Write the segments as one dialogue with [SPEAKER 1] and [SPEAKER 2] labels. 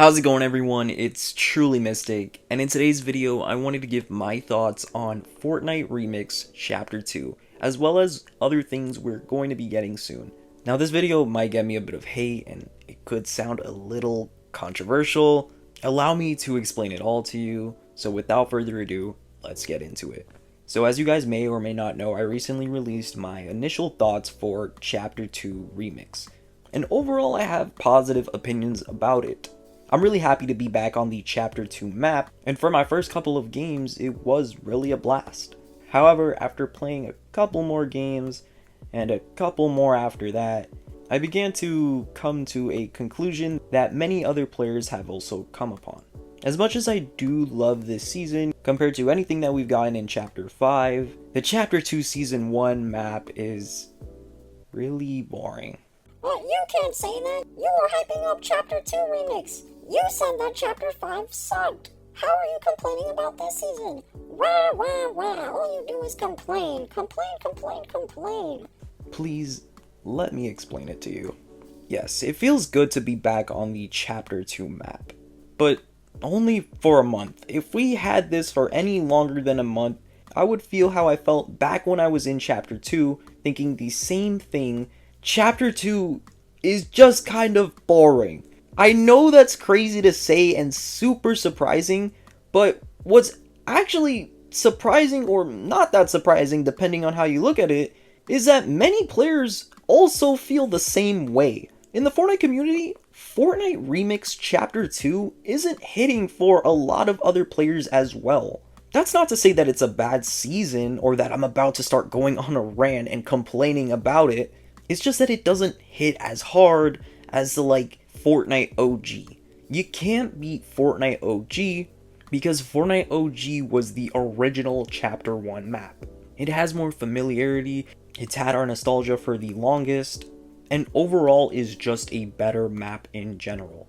[SPEAKER 1] How's it going, everyone? It's TrulyMystic, and in today's video I wanted to give my thoughts on Fortnite Remix Chapter 2, as well as other things we're going to be getting soon. Now this video might get me a bit of hate and it could sound a little controversial. Allow me to explain it all to you, so without further ado, let's get into it. So as you guys may or may not know, I recently released my initial thoughts for Chapter 2 Remix, and overall I have positive opinions about it. I'm really happy to be back on the Chapter 2 map, and for my first couple of games, it was really a blast. However, after playing a couple more games, and a couple more after that, I began to come to a conclusion that many other players have also come upon. As much as I do love this season, compared to anything that we've gotten in Chapter 5, the Chapter 2 Season 1 map is really boring.
[SPEAKER 2] Well, you can't say that. You were hyping up Chapter 2 Remix. You said that Chapter 5 sucked. How are you complaining about this season? Wah, wah, wah. All you do is complain. Complain.
[SPEAKER 1] Please, let me explain it to you. Yes, it feels good to be back on the Chapter 2 map, but only for a month. If we had this for any longer than a month, I would feel how I felt back when I was in Chapter 2, thinking the same thing. Chapter 2 is just kind of boring. I know that's crazy to say and super surprising, but what's actually surprising, or not that surprising depending on how you look at it, is that many players also feel the same way. In the Fortnite community, Fortnite Remix Chapter 2 isn't hitting for a lot of other players as well. That's not to say that it's a bad season or that I'm about to start going on a rant and complaining about it. It's just that it doesn't hit as hard as the Fortnite OG. You can't beat Fortnite OG because Fortnite OG was the original Chapter 1 map. It has more familiarity, it's had our nostalgia for the longest, and overall is just a better map in general.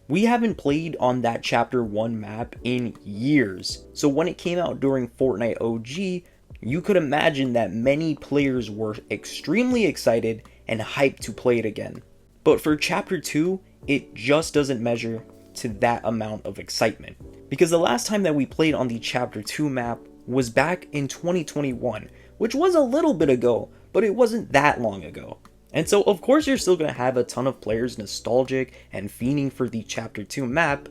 [SPEAKER 1] We haven't played on that Chapter 1 map in years, so when it came out during Fortnite OG, you could imagine that many players were extremely excited and hyped to play it again. But for Chapter 2, it just doesn't measure to that amount of excitement. Because the last time that we played on the Chapter 2 map was back in 2021, which was a little bit ago, but it wasn't that long ago. And so of course you're still going to have a ton of players nostalgic and fiending for the Chapter 2 map.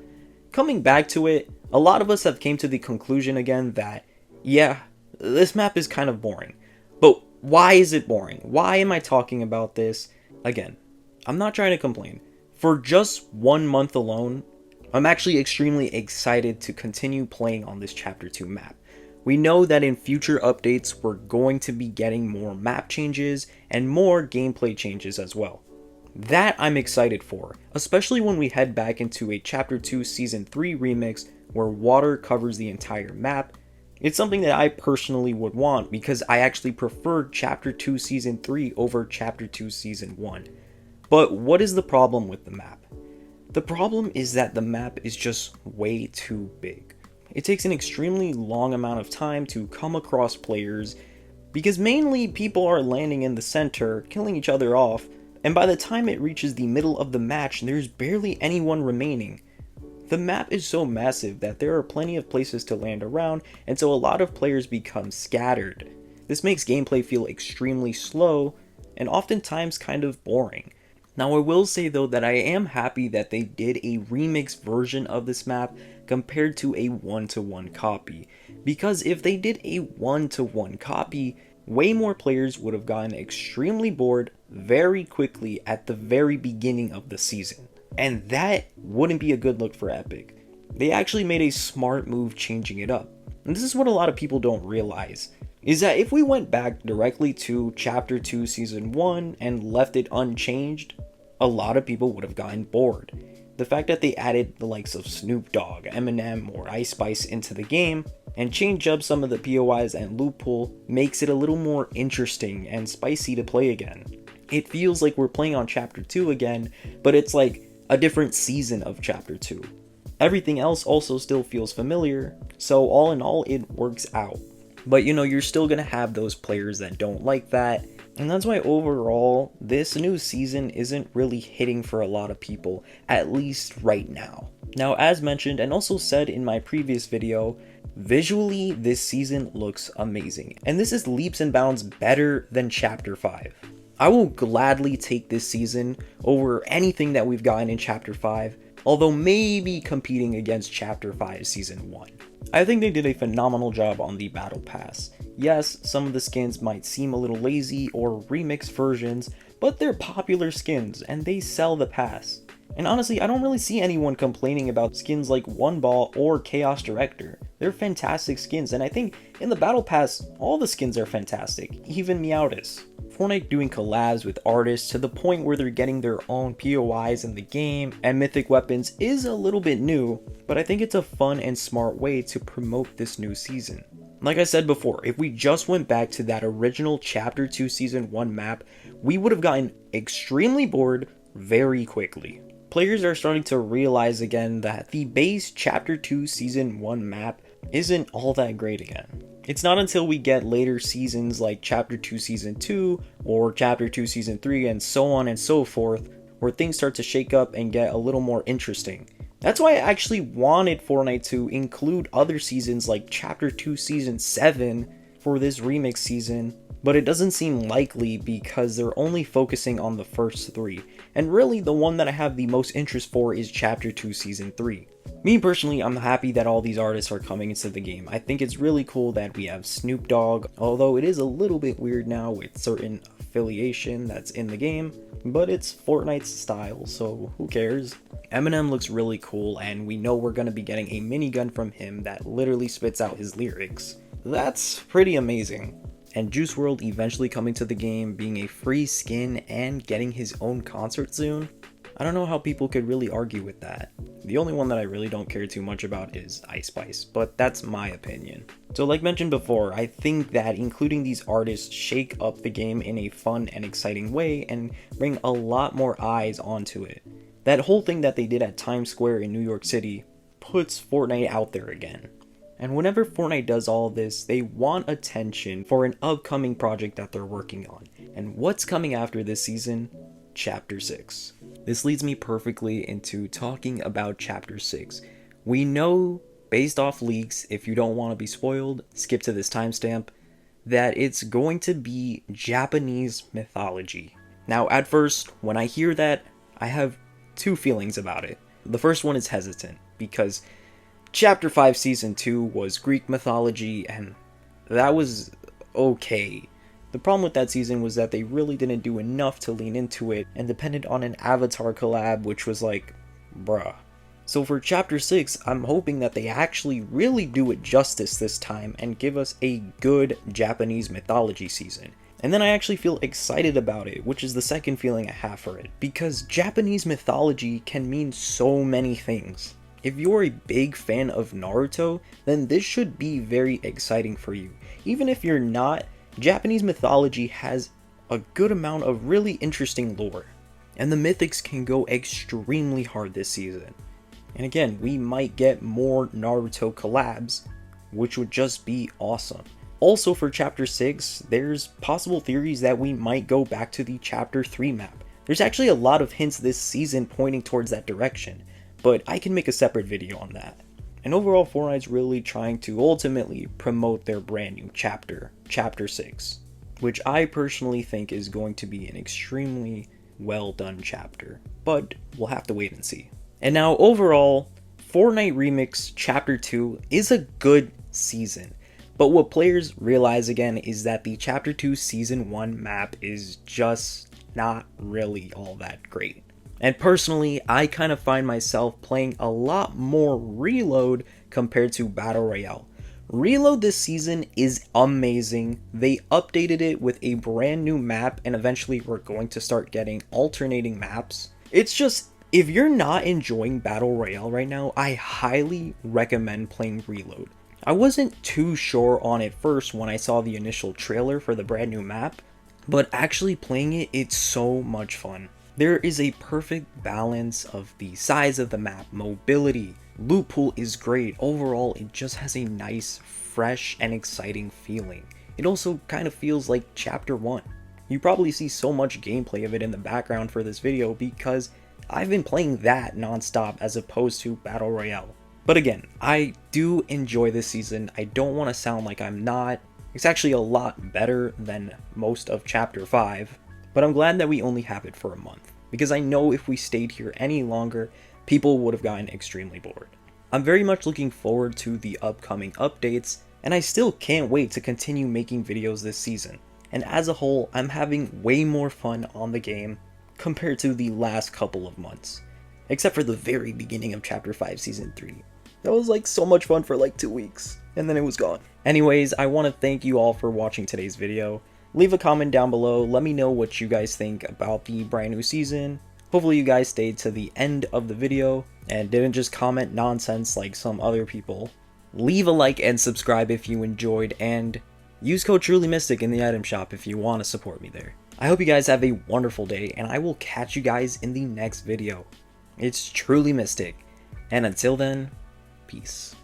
[SPEAKER 1] Coming back to it, a lot of us have came to the conclusion again that, yeah, this map is kind of boring. But why is it boring? Why am I talking about this? Again, I'm not trying to complain. For just 1 month alone, I'm actually extremely excited to continue playing on this Chapter 2 map. We know that in future updates, we're going to be getting more map changes and more gameplay changes as well. That I'm excited for, especially when we head back into a Chapter 2 Season 3 remix where water covers the entire map. It's something that I personally would want because I actually prefer Chapter 2 Season 3 over Chapter 2 Season 1. But what is the problem with the map? The problem is that the map is just way too big. It takes an extremely long amount of time to come across players because mainly people are landing in the center, killing each other off, and by the time it reaches the middle of the match, there's barely anyone remaining. The map is so massive that there are plenty of places to land around, and so a lot of players become scattered. This makes gameplay feel extremely slow and oftentimes kind of boring. Now I will say though that I am happy that they did a remix version of this map compared to a 1-to-1 copy, because if they did a 1-to-1 copy, way more players would have gotten extremely bored very quickly at the very beginning of the season. And that wouldn't be a good look for Epic. They actually made a smart move changing it up. And this is what a lot of people don't realize, is that if we went back directly to Chapter 2 Season 1 and left it unchanged, a lot of people would have gotten bored. The fact that they added the likes of Snoop Dogg, Eminem, or Ice Spice into the game, and change up some of the POIs and loot pool makes it a little more interesting and spicy to play again. It feels like we're playing on Chapter 2 again, but it's like a different season of Chapter 2. Everything else also still feels familiar, so all in all it works out. But you're still gonna have those players that don't like that, And that's why overall, this new season isn't really hitting for a lot of people, at least right now. Now, as mentioned and also said in my previous video, visually this season looks amazing, and this is leaps and bounds better than Chapter 5. I will gladly take this season over anything that we've gotten in Chapter 5, although maybe competing against Chapter 5 Season 1. I think they did a phenomenal job on the Battle Pass. Yes, some of the skins might seem a little lazy or remixed versions, but they're popular skins and they sell the pass. And honestly, I don't really see anyone complaining about skins like One Ball or Chaos Director. They're fantastic skins, and I think in the Battle Pass, all the skins are fantastic, even Meowtis. Fortnite doing collabs with artists to the point where they're getting their own POIs in the game and mythic weapons is a little bit new, but I think it's a fun and smart way to promote this new season. Like I said before, if we just went back to that original Chapter 2 Season 1 map, we would have gotten extremely bored very quickly. Players are starting to realize again that the base Chapter 2 Season 1 map isn't all that great again. It's not until we get later seasons like Chapter 2 Season 2 or Chapter 2 Season 3 and so on and so forth where things start to shake up and get a little more interesting. That's why I actually wanted Fortnite to include other seasons like Chapter 2 Season 7 for this remix season, but it doesn't seem likely because they're only focusing on the first 3, and really the one that I have the most interest for is Chapter 2 Season 3. Me personally, I'm happy that all these artists are coming into the game. I think it's really cool that we have Snoop Dogg, although it is a little bit weird now with certain affiliation that's in the game, but it's Fortnite's style, so who cares? Eminem looks really cool, and we know we're going to be getting a minigun from him that literally spits out his lyrics. That's pretty amazing. And Juice WRLD eventually coming to the game, being a free skin, and getting his own concert soon. I don't know how people could really argue with that. The only one that I really don't care too much about is Ice Spice, but that's my opinion. So like mentioned before, I think that including these artists shake up the game in a fun and exciting way and bring a lot more eyes onto it. That whole thing that they did at Times Square in New York City puts Fortnite out there again. And whenever Fortnite does all this, they want attention for an upcoming project that they're working on. And what's coming after this season? Chapter 6. This leads me perfectly into talking about Chapter 6. We know, based off leaks, if you don't want to be spoiled, skip to this timestamp, that it's going to be Japanese mythology. Now, at first, when I hear that, I have two feelings about it. The first one is hesitant, because Chapter 5 Season 2 was Greek mythology, and that was okay. The problem with that season was that they really didn't do enough to lean into it, and depended on an Avatar collab, which was like, bruh. So for Chapter 6, I'm hoping that they actually really do it justice this time, and give us a good Japanese mythology season. And then I actually feel excited about it, which is the second feeling I have for it, because Japanese mythology can mean so many things. If you're a big fan of Naruto, then this should be very exciting for you. Even if you're not, Japanese mythology has a good amount of really interesting lore, and the mythics can go extremely hard this season. And again, we might get more Naruto collabs, which would just be awesome. Also for Chapter 6, there's possible theories that we might go back to the Chapter 3 map. There's actually a lot of hints this season pointing towards that direction, but I can make a separate video on that. And overall, Fortnite's really trying to ultimately promote their brand new chapter, Chapter 6, which I personally think is going to be an extremely well done chapter, but we'll have to wait and see. And now overall, Fortnite Remix Chapter 2 is a good season, but what players realize again is that the Chapter 2 Season 1 map is just not really all that great. And personally, I kind of find myself playing a lot more Reload compared to Battle Royale. Reload this season is amazing. They updated it with a brand new map, and eventually we're going to start getting alternating maps. It's just, if you're not enjoying Battle Royale right now, I highly recommend playing Reload. I wasn't too sure on it first when I saw the initial trailer for the brand new map, but actually playing it, it's so much fun. There is a perfect balance of the size of the map, mobility, loot pool is great. Overall, it just has a nice, fresh, and exciting feeling. It also kind of feels like Chapter 1. You probably see so much gameplay of it in the background for this video because I've been playing that nonstop as opposed to Battle Royale. But again, I do enjoy this season. I don't want to sound like I'm not. It's actually a lot better than most of Chapter 5, but I'm glad that we only have it for a month, because I know if we stayed here any longer, people would have gotten extremely bored. I'm very much looking forward to the upcoming updates, and I still can't wait to continue making videos this season. And as a whole, I'm having way more fun on the game compared to the last couple of months. Except for the very beginning of Chapter 5 Season 3. That was like so much fun for like 2 weeks, and then it was gone. Anyways, I want to thank you all for watching today's video. Leave a comment down below, let me know what you guys think about the brand new season. Hopefully you guys stayed to the end of the video and didn't just comment nonsense like some other people. Leave a like and subscribe if you enjoyed, and use code TrulyMystic in the item shop if you want to support me there. I hope you guys have a wonderful day, and I will catch you guys in the next video. It's TrulyMystic, and until then, peace.